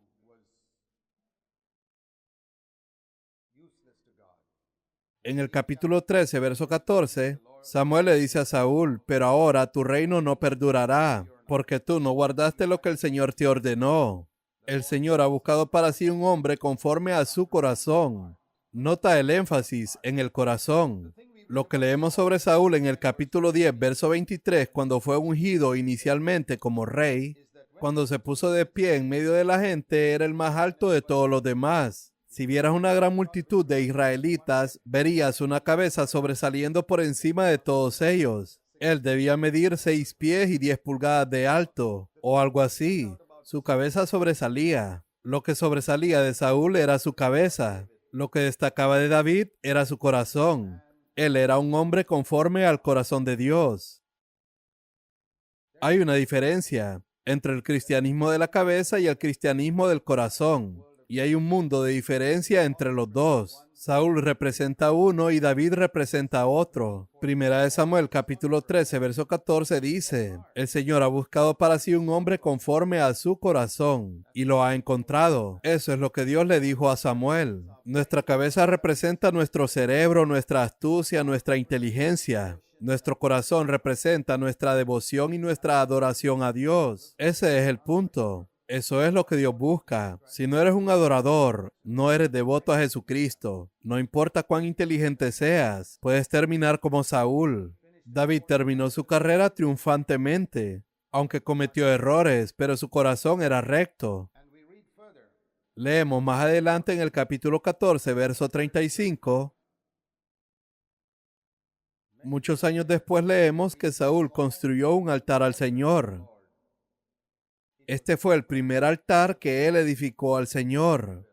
En el capítulo 13, verso 14, Samuel le dice a Saúl, pero ahora tu reino no perdurará, porque tú no guardaste lo que el Señor te ordenó. El Señor ha buscado para sí un hombre conforme a su corazón. Nota el énfasis en el corazón. Lo que leemos sobre Saúl en el capítulo 10, verso 23, cuando fue ungido inicialmente como rey, cuando se puso de pie en medio de la gente, era el más alto de todos los demás. Si vieras una gran multitud de israelitas, verías una cabeza sobresaliendo por encima de todos ellos. Él debía medir 6 pies y 10 pulgadas de alto, o algo así. Su cabeza sobresalía. Lo que sobresalía de Saúl era su cabeza. Lo que destacaba de David era su corazón. Él era un hombre conforme al corazón de Dios. Hay una diferencia entre el cristianismo de la cabeza y el cristianismo del corazón. Y hay un mundo de diferencia entre los dos. Saúl representa uno y David representa otro. Primera de Samuel, capítulo 13, verso 14 dice, el Señor ha buscado para sí un hombre conforme a su corazón y lo ha encontrado. Eso es lo que Dios le dijo a Samuel. Nuestra cabeza representa nuestro cerebro, nuestra astucia, nuestra inteligencia. Nuestro corazón representa nuestra devoción y nuestra adoración a Dios. Ese es el punto. Eso es lo que Dios busca. Si no eres un adorador, no eres devoto a Jesucristo. No importa cuán inteligente seas, puedes terminar como Saúl. David terminó su carrera triunfantemente, aunque cometió errores, pero su corazón era recto. Leemos más adelante en el capítulo 14, verso 35. Muchos años después leemos que Saúl construyó un altar al Señor. Este fue el primer altar que él edificó al Señor.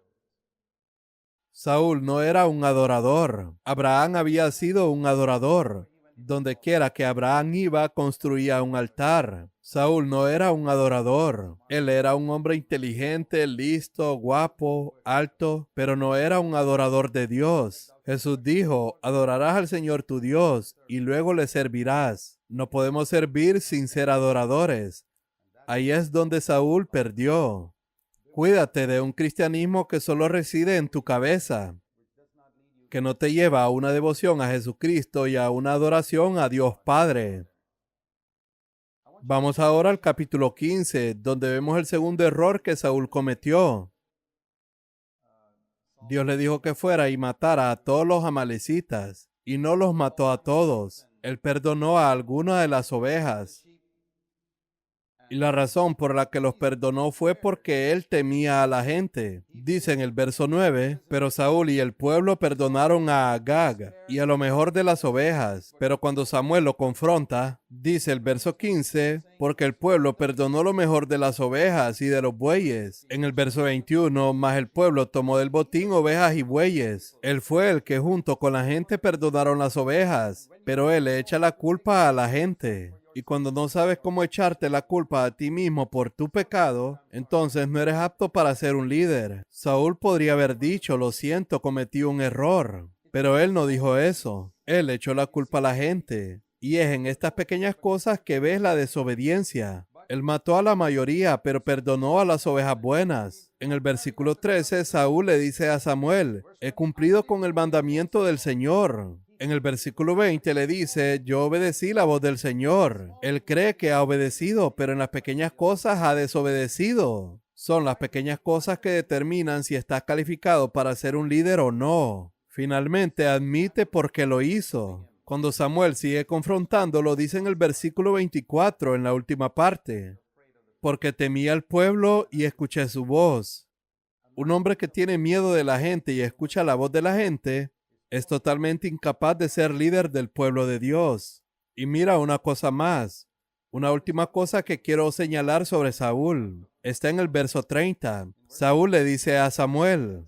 Saúl no era un adorador. Abraham había sido un adorador. Donde quiera que Abraham iba, construía un altar. Saúl no era un adorador. Él era un hombre inteligente, listo, guapo, alto, pero no era un adorador de Dios. Jesús dijo, adorarás al Señor tu Dios y luego le servirás. No podemos servir sin ser adoradores. Ahí es donde Saúl perdió. Cuídate de un cristianismo que solo reside en tu cabeza, que no te lleva a una devoción a Jesucristo y a una adoración a Dios Padre. Vamos ahora al capítulo 15, donde vemos el segundo error que Saúl cometió. Dios le dijo que fuera y matara a todos los amalecitas, y no los mató a todos. Él perdonó a algunas de las ovejas. Y la razón por la que los perdonó fue porque él temía a la gente. Dice en el verso 9, pero Saúl y el pueblo perdonaron a Agag y a lo mejor de las ovejas. Pero cuando Samuel lo confronta, dice el verso 15, porque el pueblo perdonó lo mejor de las ovejas y de los bueyes. En el verso 21, mas el pueblo tomó del botín ovejas y bueyes. Él fue el que junto con la gente perdonaron las ovejas, pero él le echa la culpa a la gente. Y cuando no sabes cómo echarte la culpa a ti mismo por tu pecado, entonces no eres apto para ser un líder. Saúl podría haber dicho, lo siento, cometí un error. Pero él no dijo eso. Él echó la culpa a la gente. Y es en estas pequeñas cosas que ves la desobediencia. Él mató a la mayoría, pero perdonó a las ovejas buenas. En el versículo 13, Saúl le dice a Samuel, he cumplido con el mandamiento del Señor. En el versículo 20 le dice, yo obedecí la voz del Señor. Él cree que ha obedecido, pero en las pequeñas cosas ha desobedecido. Son las pequeñas cosas que determinan si estás calificado para ser un líder o no. Finalmente admite por qué lo hizo. Cuando Samuel sigue confrontándolo, dice en el versículo 24, en la última parte, porque temí al pueblo y escuché su voz. Un hombre que tiene miedo de la gente y escucha la voz de la gente es totalmente incapaz de ser líder del pueblo de Dios. Y mira una cosa más, una última cosa que quiero señalar sobre Saúl. Está en el verso 30. Saúl le dice a Samuel,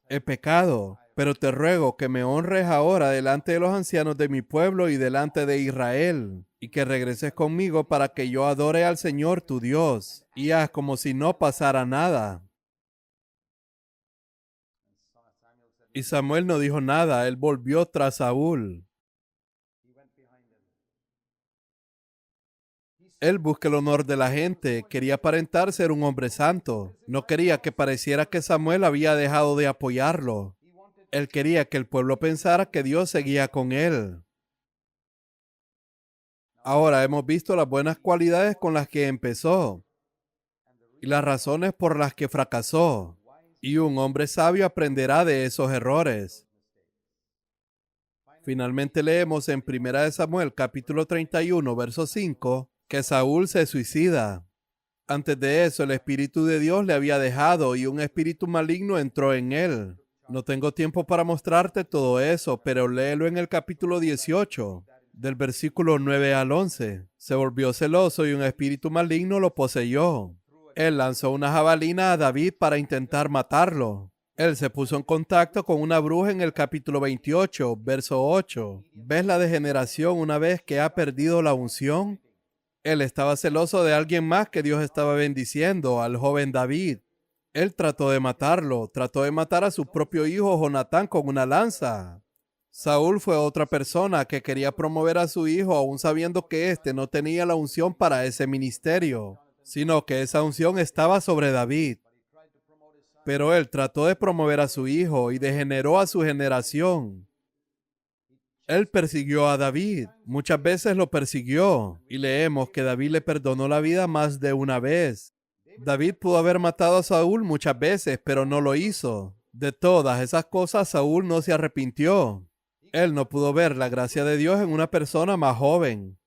he pecado, pero te ruego que me honres ahora delante de los ancianos de mi pueblo y delante de Israel, y que regreses conmigo para que yo adore al Señor tu Dios, y haz como si no pasara nada. Y Samuel no dijo nada, él volvió tras Saúl. Él busca el honor de la gente, quería aparentar ser un hombre santo. No quería que pareciera que Samuel había dejado de apoyarlo. Él quería que el pueblo pensara que Dios seguía con él. Ahora hemos visto las buenas cualidades con las que empezó y las razones por las que fracasó. Y un hombre sabio aprenderá de esos errores. Finalmente leemos en 1 Samuel capítulo 31, verso 5, que Saúl se suicida. Antes de eso, el Espíritu de Dios le había dejado y un espíritu maligno entró en él. No tengo tiempo para mostrarte todo eso, pero léelo en el capítulo 18, del versículo 9 al 11. Se volvió celoso y un espíritu maligno lo poseyó. Él lanzó una jabalina a David para intentar matarlo. Él se puso en contacto con una bruja en el capítulo 28, verso 8. ¿Ves la degeneración una vez que ha perdido la unción? Él estaba celoso de alguien más que Dios estaba bendiciendo, al joven David. Él trató de matarlo, trató de matar a su propio hijo Jonatán con una lanza. Saúl fue otra persona que quería promover a su hijo aún sabiendo que éste no tenía la unción para ese ministerio, sino que esa unción estaba sobre David. Pero él trató de promover a su hijo y degeneró a su generación. Él persiguió a David, muchas veces lo persiguió, y leemos que David le perdonó la vida más de una vez. David pudo haber matado a Saúl muchas veces, pero no lo hizo. De todas esas cosas, Saúl no se arrepintió. Él no pudo ver la gracia de Dios en una persona más joven.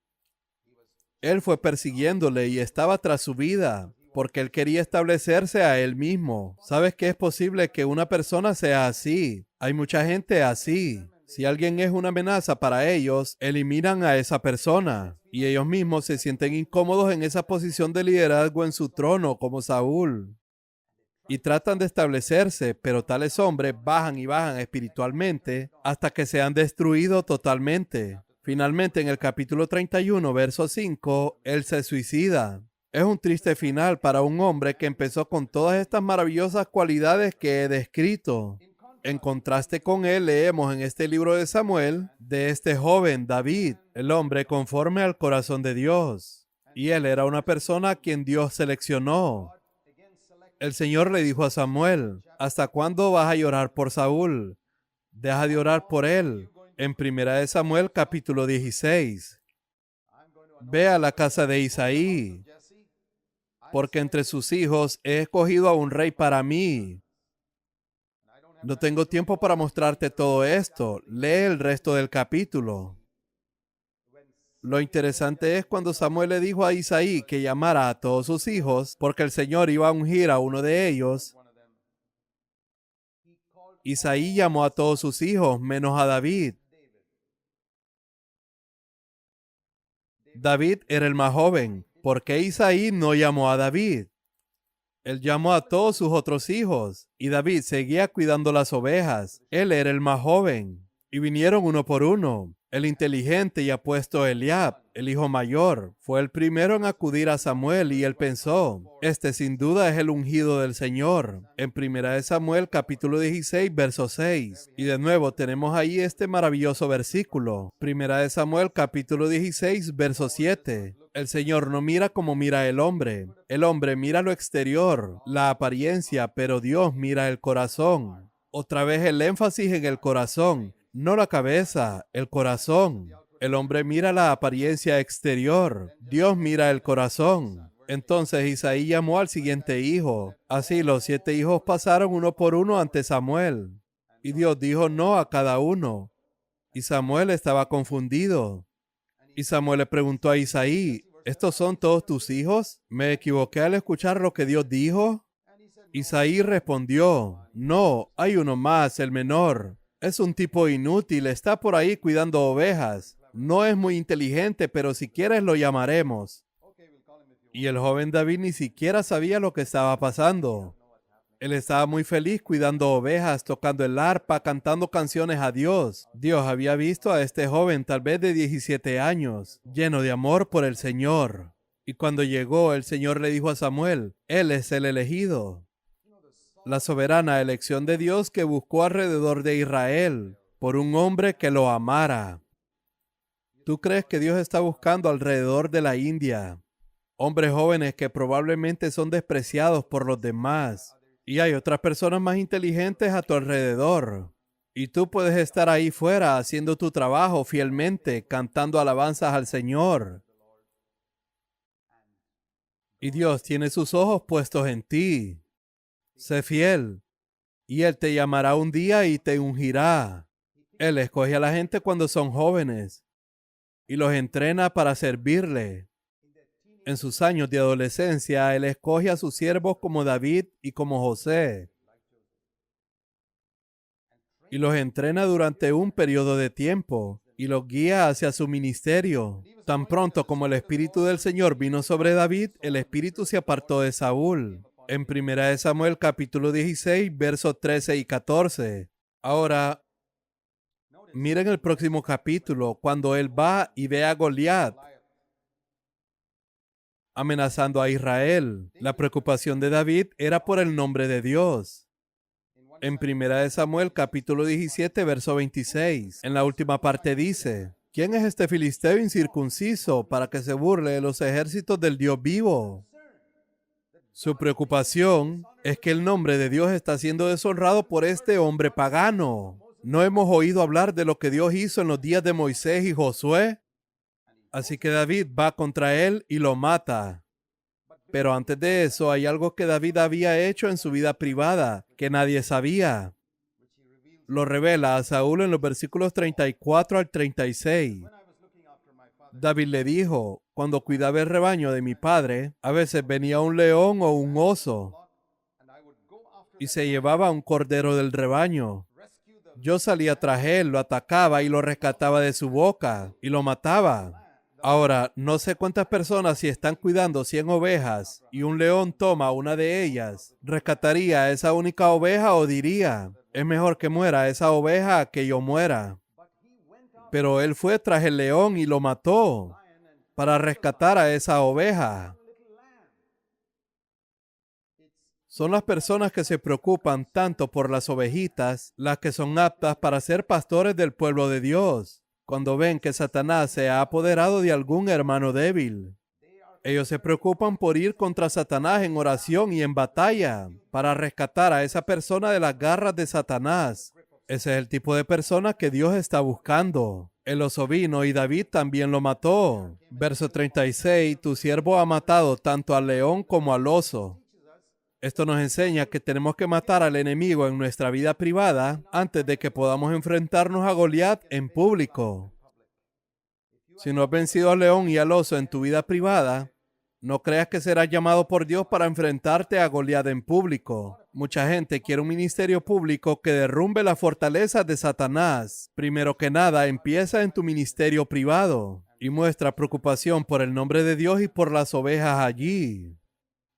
Él fue persiguiéndole y estaba tras su vida, porque él quería establecerse a él mismo. ¿Sabes que es posible que una persona sea así? Hay mucha gente así. Si alguien es una amenaza para ellos, eliminan a esa persona. Y ellos mismos se sienten incómodos en esa posición de liderazgo en su trono, como Saúl. Y tratan de establecerse, pero tales hombres bajan y bajan espiritualmente hasta que sean destruidos totalmente. Finalmente, en el capítulo 31, verso 5, él se suicida. Es un triste final para un hombre que empezó con todas estas maravillosas cualidades que he descrito. En contraste con él, leemos en este libro de Samuel de este joven David, el hombre conforme al corazón de Dios. Y él era una persona a quien Dios seleccionó. El Señor le dijo a Samuel: ¿hasta cuándo vas a llorar por Saúl? Deja de orar por él. En 1 Samuel capítulo 16. Ve a la casa de Isaí, porque entre sus hijos he escogido a un rey para mí. No tengo tiempo para mostrarte todo esto. Lee el resto del capítulo. Lo interesante es cuando Samuel le dijo a Isaí que llamara a todos sus hijos, porque el Señor iba a ungir a uno de ellos. Isaí llamó a todos sus hijos, menos a David. David era el más joven. ¿Por qué Isaí no llamó a David? Él llamó a todos sus otros hijos, y David seguía cuidando las ovejas. Él era el más joven. Y vinieron uno por uno. El inteligente y apuesto Eliab, el hijo mayor, fue el primero en acudir a Samuel, y él pensó: este sin duda es el ungido del Señor. En 1 Samuel capítulo 16, verso 6. Y de nuevo tenemos ahí este maravilloso versículo. 1 Samuel capítulo 16, verso 7. El Señor no mira como mira el hombre. El hombre mira lo exterior, la apariencia, pero Dios mira el corazón. Otra vez el énfasis en el corazón. No la cabeza, el corazón. El hombre mira la apariencia exterior. Dios mira el corazón. Entonces Isaí llamó al siguiente hijo. Así los 7 hijos pasaron uno por uno ante Samuel. Y Dios dijo no a cada uno. Y Samuel estaba confundido. Y Samuel le preguntó a Isaí: ¿estos son todos tus hijos? ¿Me equivoqué al escuchar lo que Dios dijo? Isaí respondió: no, hay uno más, el menor. Es un tipo inútil, está por ahí cuidando ovejas. No es muy inteligente, pero si quieres lo llamaremos. Y el joven David ni siquiera sabía lo que estaba pasando. Él estaba muy feliz cuidando ovejas, tocando el arpa, cantando canciones a Dios. Dios había visto a este joven, tal vez de 17 años, lleno de amor por el Señor. Y cuando llegó, el Señor le dijo a Samuel: él es el elegido. La soberana elección de Dios que buscó alrededor de Israel por un hombre que lo amara. ¿Tú crees que Dios está buscando alrededor de la India hombres jóvenes que probablemente son despreciados por los demás? Y hay otras personas más inteligentes a tu alrededor. Y tú puedes estar ahí fuera haciendo tu trabajo fielmente, cantando alabanzas al Señor. Y Dios tiene sus ojos puestos en ti. Sé fiel, y Él te llamará un día y te ungirá. Él escoge a la gente cuando son jóvenes y los entrena para servirle. En sus años de adolescencia, Él escoge a sus siervos como David y como José, y los entrena durante un periodo de tiempo y los guía hacia su ministerio. Tan pronto como el Espíritu del Señor vino sobre David, el Espíritu se apartó de Saúl. En 1 Samuel capítulo 16, versos 13 y 14. Ahora, miren el próximo capítulo, cuando él va y ve a Goliat amenazando a Israel. La preocupación de David era por el nombre de Dios. En 1 Samuel capítulo 17, verso 26, en la última parte dice: ¿quién es este filisteo incircunciso para que se burle de los ejércitos del Dios vivo? Su preocupación es que el nombre de Dios está siendo deshonrado por este hombre pagano. ¿No hemos oído hablar de lo que Dios hizo en los días de Moisés y Josué? Así que David va contra él y lo mata. Pero antes de eso hay algo que David había hecho en su vida privada que nadie sabía. Lo revela a Saúl en los versículos 34 al 36. David le dijo: cuando cuidaba el rebaño de mi padre, a veces venía un león o un oso y se llevaba un cordero del rebaño. Yo salía tras él, lo atacaba y lo rescataba de su boca y lo mataba. Ahora, no sé cuántas personas, si están cuidando 100 ovejas y un león toma una de ellas, rescataría a esa única oveja o diría: es mejor que muera esa oveja que yo muera. Pero él fue tras el león y lo mató para rescatar a esa oveja. Son las personas que se preocupan tanto por las ovejitas las que son aptas para ser pastores del pueblo de Dios. Cuando ven que Satanás se ha apoderado de algún hermano débil, ellos se preocupan por ir contra Satanás en oración y en batalla para rescatar a esa persona de las garras de Satanás. Ese es el tipo de persona que Dios está buscando. El oso vino y David también lo mató. Verso 36, tu siervo ha matado tanto al león como al oso. Esto nos enseña que tenemos que matar al enemigo en nuestra vida privada antes de que podamos enfrentarnos a Goliat en público. Si no has vencido al león y al oso en tu vida privada, no creas que serás llamado por Dios para enfrentarte a Goliat en público. Mucha gente quiere un ministerio público que derrumbe las fortalezas de Satanás. Primero que nada, empieza en tu ministerio privado y muestra preocupación por el nombre de Dios y por las ovejas allí.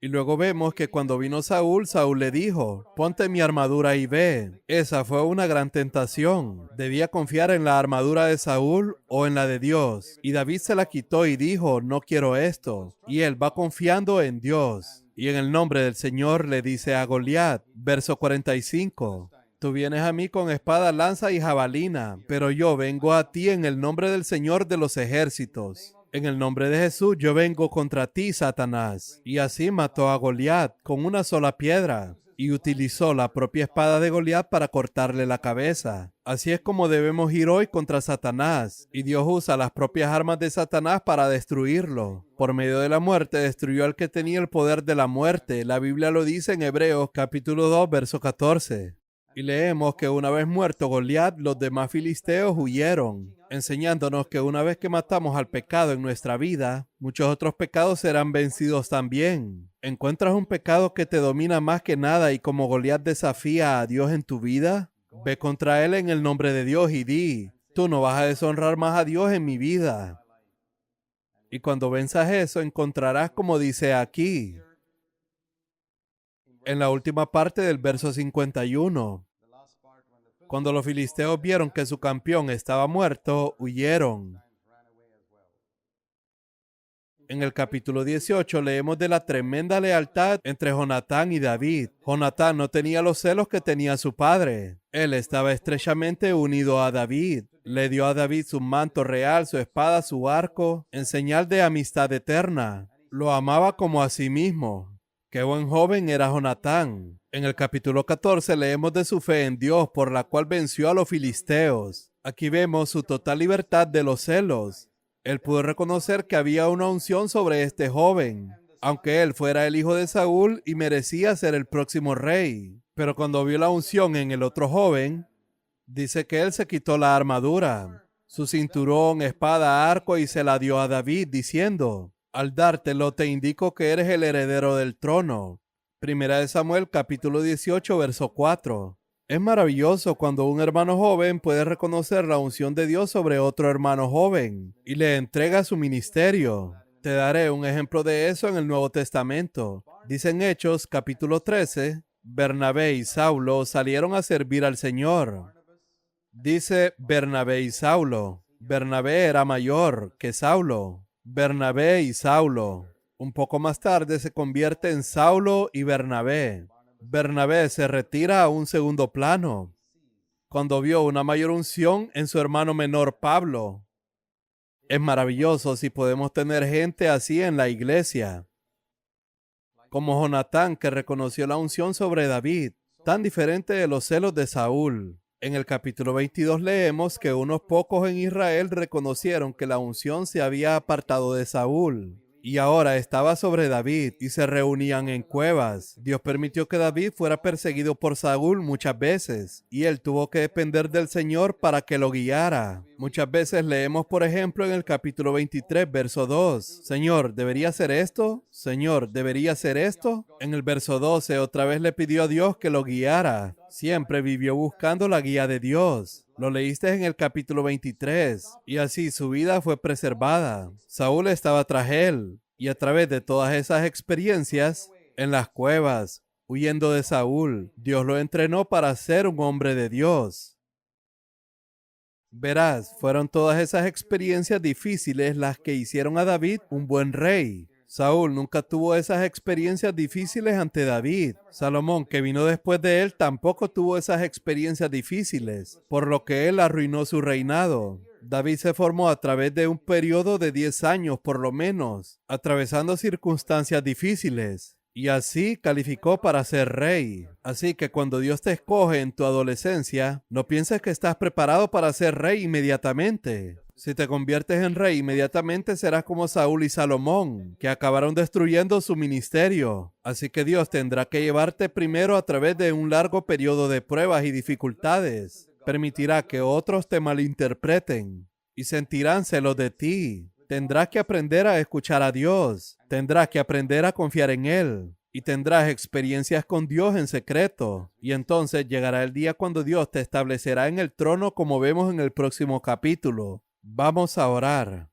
Y luego vemos que cuando vino Saúl, Saúl le dijo: ponte mi armadura y ve. Esa fue una gran tentación. ¿Debía confiar en la armadura de Saúl o en la de Dios? Y David se la quitó y dijo: no quiero esto. Y él va confiando en Dios. Y en el nombre del Señor le dice a Goliat, verso 45, tú vienes a mí con espada, lanza y jabalina, pero yo vengo a ti en el nombre del Señor de los ejércitos. En el nombre de Jesús yo vengo contra ti, Satanás. Y así mató a Goliat con una sola piedra y utilizó la propia espada de Goliat para cortarle la cabeza. Así es como debemos ir hoy contra Satanás. Y Dios usa las propias armas de Satanás para destruirlo. Por medio de la muerte destruyó al que tenía el poder de la muerte. La Biblia lo dice en Hebreos capítulo 2, verso 14. Y leemos que una vez muerto Goliat, los demás filisteos huyeron, enseñándonos que una vez que matamos al pecado en nuestra vida, muchos otros pecados serán vencidos también. ¿Encuentras un pecado que te domina más que nada y como Goliat desafía a Dios en tu vida? Ve contra él en el nombre de Dios y di: tú no vas a deshonrar más a Dios en mi vida. Y cuando venzas eso, encontrarás como dice aquí, en la última parte del verso 51. Cuando los filisteos vieron que su campeón estaba muerto, huyeron. En el capítulo 18 leemos de la tremenda lealtad entre Jonatán y David. Jonatán no tenía los celos que tenía su padre. Él estaba estrechamente unido a David. Le dio a David su manto real, su espada, su arco, en señal de amistad eterna. Lo amaba como a sí mismo. Qué buen joven era Jonatán. En el capítulo 14 leemos de su fe en Dios, por la cual venció a los filisteos. Aquí vemos su total libertad de los celos. Él pudo reconocer que había una unción sobre este joven, aunque él fuera el hijo de Saúl y merecía ser el próximo rey. Pero cuando vio la unción en el otro joven, dice que él se quitó la armadura, su cinturón, espada, arco y se la dio a David, diciendo: al dártelo te indico que eres el heredero del trono. Primera de Samuel, capítulo 18, verso 4. Es maravilloso cuando un hermano joven puede reconocer la unción de Dios sobre otro hermano joven y le entrega su ministerio. Te daré un ejemplo de eso en el Nuevo Testamento. Dice en Hechos, capítulo 13, Bernabé y Saulo salieron a servir al Señor. Dice Bernabé y Saulo. Bernabé era mayor que Saulo. Bernabé y Saulo. Un poco más tarde se convierte en Saulo y Bernabé. Bernabé se retira a un segundo plano cuando vio una mayor unción en su hermano menor Pablo. Es maravilloso si podemos tener gente así en la iglesia, como Jonatán, que reconoció la unción sobre David, tan diferente de los celos de Saúl. En el capítulo 22 leemos que unos pocos en Israel reconocieron que la unción se había apartado de Saúl y ahora estaba sobre David y se reunían en cuevas. Dios permitió que David fuera perseguido por Saúl muchas veces y él tuvo que depender del Señor para que lo guiara. Muchas veces leemos, por ejemplo, en el capítulo 23, verso 2, Señor, ¿debería hacer esto? Señor, ¿debería hacer esto? En el verso 12, otra vez le pidió a Dios que lo guiara. Siempre vivió buscando la guía de Dios. Lo leíste en el capítulo 23, y así su vida fue preservada. Saúl estaba tras él, y a través de todas esas experiencias, en las cuevas, huyendo de Saúl, Dios lo entrenó para ser un hombre de Dios. Verás, fueron todas esas experiencias difíciles las que hicieron a David un buen rey. Saúl nunca tuvo esas experiencias difíciles ante David. Salomón, que vino después de él, tampoco tuvo esas experiencias difíciles, por lo que él arruinó su reinado. David se formó a través de un periodo de 10 años por lo menos, atravesando circunstancias difíciles. Y así calificó para ser rey. Así que cuando Dios te escoge en tu adolescencia, no pienses que estás preparado para ser rey inmediatamente. Si te conviertes en rey inmediatamente serás como Saúl y Salomón, que acabaron destruyendo su ministerio. Así que Dios tendrá que llevarte primero a través de un largo periodo de pruebas y dificultades. Permitirá que otros te malinterpreten y sentirán celos de ti. Tendrás que aprender a escuchar a Dios. Tendrás que aprender a confiar en Él. Y tendrás experiencias con Dios en secreto. Y entonces llegará el día cuando Dios te establecerá en el trono como vemos en el próximo capítulo. Vamos a orar.